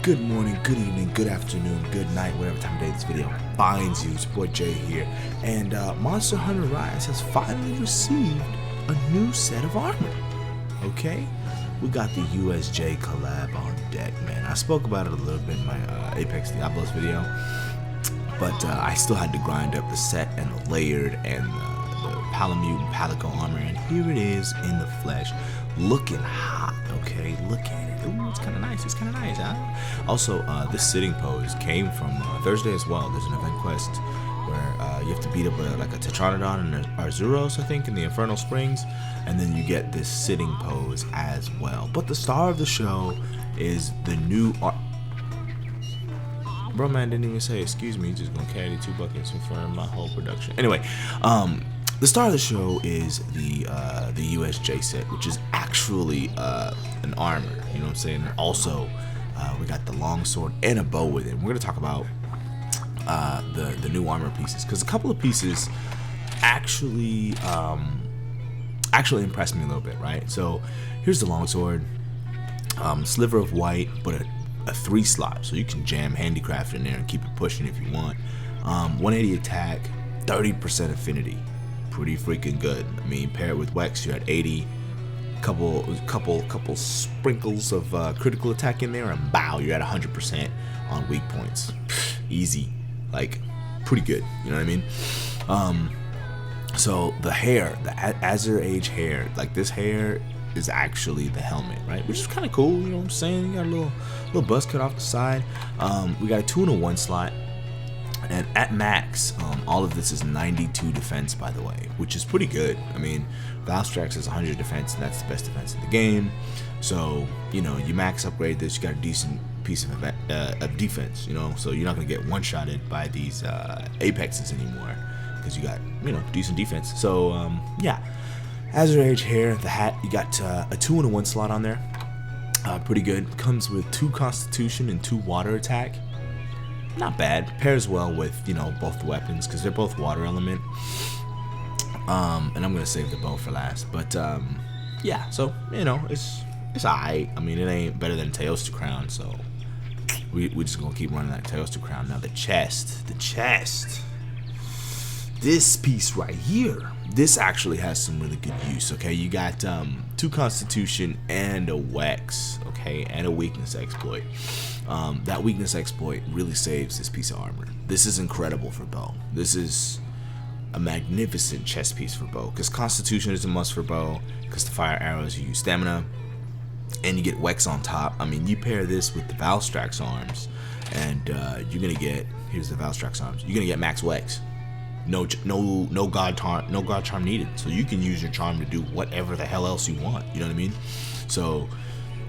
Good morning, good evening, good afternoon, good night, whatever time of day this video finds you. It's your boy Jay here, and Monster Hunter Rise has finally received a new set of armor. Okay, we got the USJ collab on deck, man. I spoke about it a little bit in my Apex Diablos video, but I still had to grind up the set and the layered and the Palamute and Palico armor, and here it is in the flesh, looking hot. Okay, look at it. Ooh, it's kind of nice. It's kind of nice, huh? Also, this sitting pose came from Thursday as well. There's an event quest where you have to beat up like a Tetranodon and an Arzuros, I think, in the Infernal Springs, and then you get this sitting pose as well. But the star of the show is the new Bro, man didn't even say excuse me. He's just gonna carry 2 buckets in front of my whole production. Anyway, the star of the show is the USJ set, which is actually an armor. You know what I'm saying? And also, we got the longsword and a bow with it. We're gonna talk about the new armor pieces, because a couple of pieces actually impressed me a little bit, right? So here's the longsword, sliver of white, but a 3 slot, so you can jam handicraft in there and keep it pushing if you want. 180 attack, 30% affinity. Pretty freaking good. I mean, paired with Wex, you're at 80. Couple sprinkles of critical attack in there, and bow, you're at 100% on weak points. Easy, like pretty good. You know what I mean? So the hair, the Azure Age hair, like this hair is actually the helmet, right? Which is kind of cool. You know what I'm saying? You got a little buzz cut off the side. We got a 2 and a 1 slot. And at max, all of this is 92 defense, by the way, which is pretty good. I mean, Valstrax is 100 defense, and that's the best defense in the game. So, you know, you max upgrade this, you got a decent piece of defense, you know, so you're not going to get one-shotted by these Apexes anymore, because you got, you know, decent defense. So, yeah, Azure Age hair, the hat, you got a 2 and a 1 slot on there. Pretty good. Comes with 2 Constitution and 2 water attack. Not bad. Pairs well with, you know, both the weapons, because they're both water element. And I'm gonna save the bow for last. But yeah, so you know, it's alright. I mean, it ain't better than Teosta Crown, so we just gonna keep running that Teosta Crown. Now the chest. This piece right here, this actually has some really good use. Okay, you got 2 Constitution and a Wex, okay, and a weakness exploit. That weakness exploit really saves this piece of armor. This is incredible for bow. This is a magnificent chest piece for bow, because Constitution is a must for bow, because the fire arrows you use stamina, and you get Wex on top. I mean, you pair this with the Valstrax arms, and you're gonna get, here's the Valstrax arms, you're gonna get max Wex. No god charm needed, so you can use your charm to do whatever the hell else you want. You know what I mean? So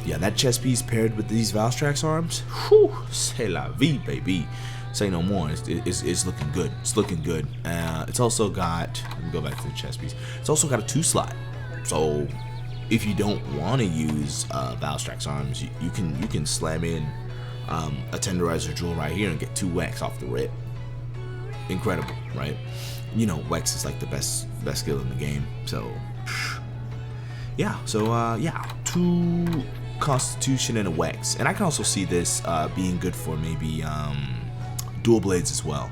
yeah, that chest piece paired with these Valstrax arms, whew, c'est la vie, baby. Say no more. It's looking good. It's looking good. It's also got, let me go back to the chest piece. It's also got a 2 slot. So if you don't want to use Valstrax arms, you can slam in a Tenderizer Jewel right here and get 2 Wex off the rip. Incredible, right? You know, Wex is like the best skill in the game. So yeah, yeah, 2 Constitution and a Wex, and I can also see this being good for maybe dual blades as well,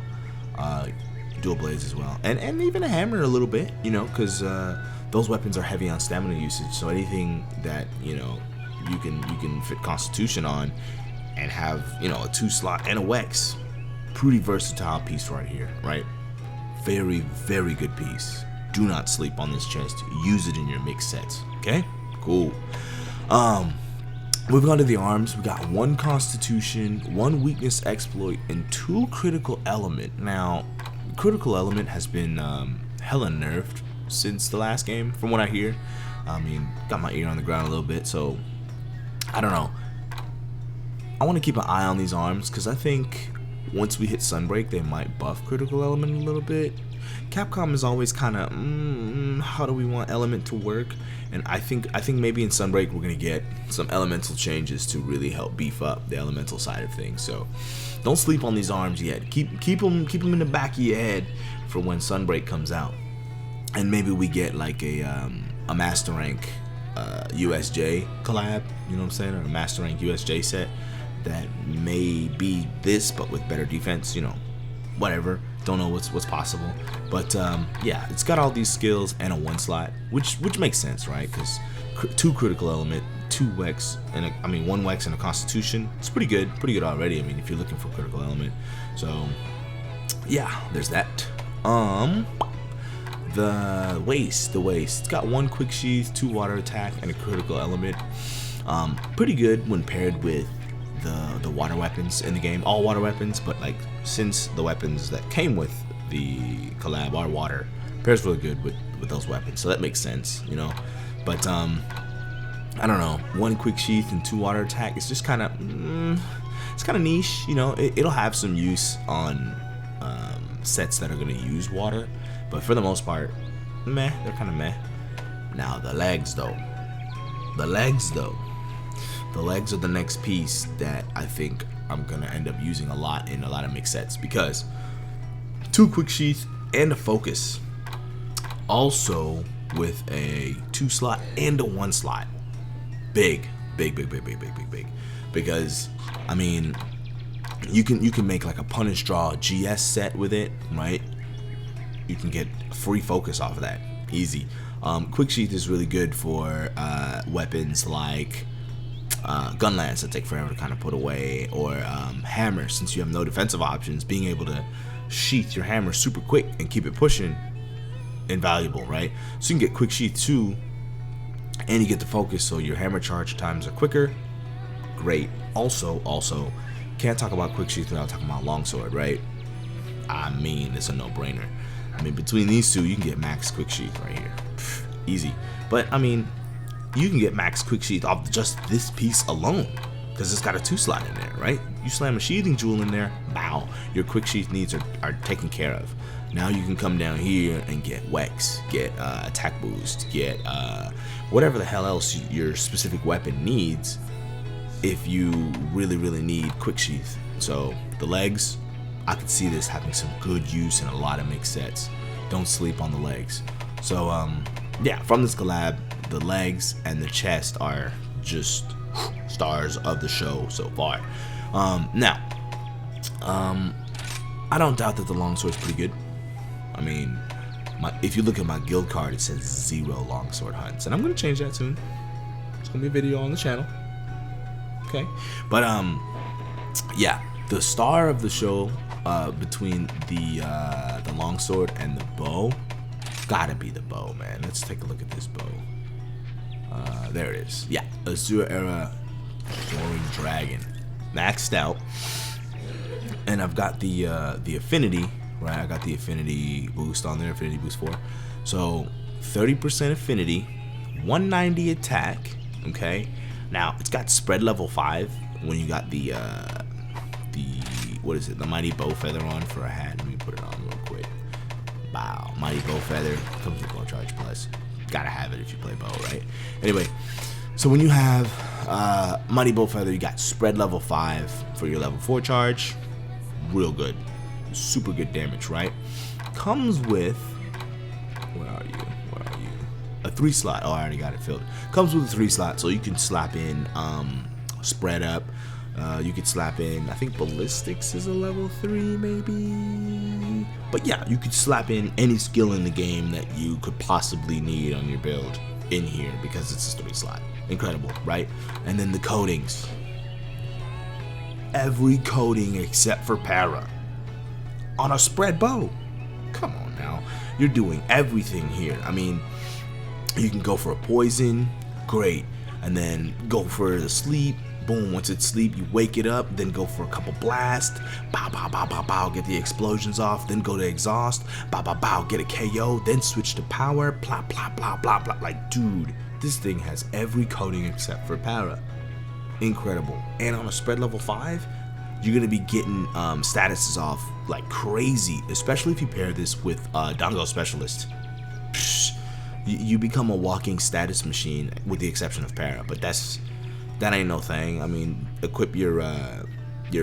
and even a hammer a little bit, you know, because those weapons are heavy on stamina usage. So anything that, you know, you can fit Constitution on and have, you know, a 2 slot and a Wex. Pretty versatile piece right here, right? Very, very good piece. Do not sleep on this chest. Use it in your mix sets. Okay, cool. Moving on to the arms, we got 1 Constitution, 1 weakness exploit, and 2 critical element. Now, critical element has been hella nerfed since the last game, from what I hear. I mean, got my ear on the ground a little bit, so I don't know. I want to keep an eye on these arms, because I think once we hit Sunbreak, they might buff critical element a little bit. Capcom is always kind of, how do we want element to work? And I think maybe in Sunbreak we're gonna get some elemental changes to really help beef up the elemental side of things. So don't sleep on these arms yet. Keep them in the back of your head for when Sunbreak comes out, and maybe we get like a Master Rank USJ collab. You know what I'm saying? Or a Master Rank USJ set. that may be this but with better defense, you know, whatever. Don't know what's possible, but yeah, it's got all these skills and a 1 slot, which makes sense, right? Because 2 critical element, 2 Wex, and 1 Wex and a Constitution. It's pretty good already. I mean, if you're looking for critical element, so yeah, there's that. The waist, it's got 1 quick sheath, 2 water attack, and a critical element. Pretty good when paired with the water weapons in the game, all water weapons, but like since the weapons that came with the collab are water, pairs really good with those weapons, so that makes sense, you know. But I don't know, 1 quick sheath and 2 water attack, it's just kind of it's kind of niche, you know. It'll have some use on sets that are going to use water, but for the most part, meh, they're kind of meh. Now the legs though, the legs are the next piece that I think I'm gonna end up using a lot in a lot of mixed sets, because 2 quick sheath and a focus, also with a 2 slot and a 1 slot, big, because I mean, you can make like a punish draw GS set with it, right? You can get free focus off of that, easy. Quick sheath is really good for weapons like gun lance that take forever to kind of put away, or hammer, since you have no defensive options. Being able to sheath your hammer super quick and keep it pushing, invaluable, right? So you can get quick sheath 2 and you get the focus, so your hammer charge times are quicker. Great. Also can't talk about quick sheath without talking about longsword, right? I mean, it's a no-brainer. I mean, between these two, you can get max quick sheath right here. Pfft, easy. But I mean, you can get max quick sheath off just this piece alone, because it's got a 2 slot in there, right? You slam a sheathing jewel in there, bow, your quick sheath needs are taken care of. Now you can come down here and get Wex, get attack boost, get whatever the hell else your specific weapon needs, if you really need quick sheath. So the legs, I could see this having some good use in a lot of mixed sets. Don't sleep on the legs. So yeah, from this collab, the legs and the chest are just stars of the show so far. Now, I don't doubt that the longsword's pretty good. I mean, if you look at my guild card, it says 0 longsword hunts, and I'm gonna change that soon. It's gonna be a video on the channel. Okay, but yeah, the star of the show between the longsword and the bow, gotta be the bow, man. Let's take a look at this bow. There it is. Yeah, Azure Era Soaring Dragon, maxed out, and I've got the affinity, right? I got the affinity boost on there, affinity boost 4. So 30% affinity, 190 attack. Okay, now it's got spread level 5 when you got the what is it? The mighty bow feather on for a hat. Let me put it on real quick. Wow, mighty bow feather comes with bow charge plus. Gotta have it if you play bow, right? Anyway, so when you have mighty bow feather, you got spread level 5 for your level 4 charge. Real good, super good damage, right? Comes with, where are you? A 3 slot. Oh, I already got it filled. Comes with a 3 slot, so you can slap in spread up. You could slap in, I think ballistics is a level 3 maybe, but yeah, you could slap in any skill in the game that you could possibly need on your build in here, because it's a 3 slot. Incredible, right? And then the coatings, every coating except for para on a spread bow. Come on now, you're doing everything here. I mean, you can go for a poison, great, and then go for the sleep. Boom, once it's sleep, you wake it up, then go for a couple blasts, bow, bow, bow, bow, bow, get the explosions off, then go to exhaust, bow, bow, bow, get a KO, then switch to power, plop, plop, plop, plop, plop. Like, dude, this thing has every coating except for para. Incredible. And on a spread level 5, you're gonna be getting statuses off like crazy, especially if you pair this with Dango Specialist. Psh, you become a walking status machine, with the exception of para, but that ain't no thing. I mean, equip your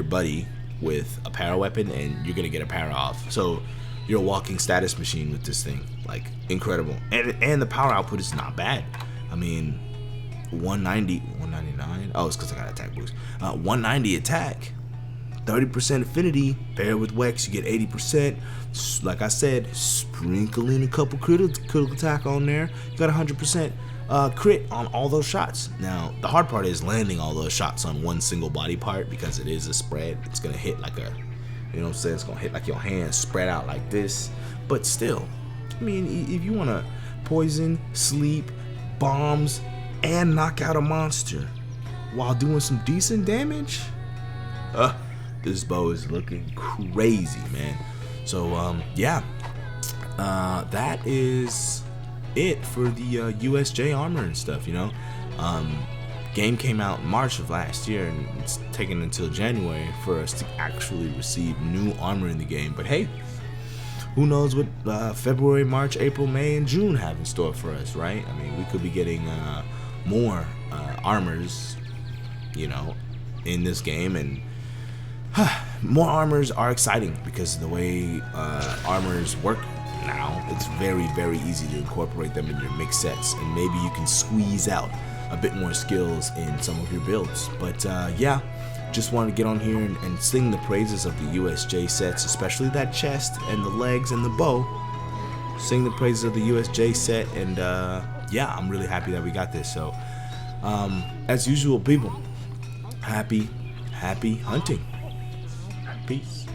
buddy with a para weapon and you're gonna get a para off. So you're a walking status machine with this thing. Like, incredible. And the power output is not bad. I mean, 190, 199. Oh, it's because I got attack boost. 190 attack, 30% affinity. Paired with Wex, you get 80%. Like I said, sprinkling a couple critical attack on there. You got 100% crit on all those shots. Now, the hard part is landing all those shots on one single body part because it is a spread. It's gonna hit like a, you know what I'm saying? It's gonna hit like your hands spread out like this. But still, I mean, if you wanna poison, sleep, bombs, and knock out a monster while doing some decent damage, this bow is looking crazy, man. So yeah, that is it for the USJ armor and stuff, you know. Game came out in March of last year, and it's taken until January for us to actually receive new armor in the game. But hey, who knows what February, March, April, May, and June have in store for us, right? I mean, we could be getting more armors, you know, in this game, and more armors are exciting because of the way armors work now. It's very, very easy to incorporate them in your mix sets, and maybe you can squeeze out a bit more skills in some of your builds. But yeah, just wanted to get on here and sing the praises of the USJ sets, especially that chest and the legs and the bow. Sing the praises of the USJ set, and yeah, I'm really happy that we got this. So as usual, people, happy hunting. Peace.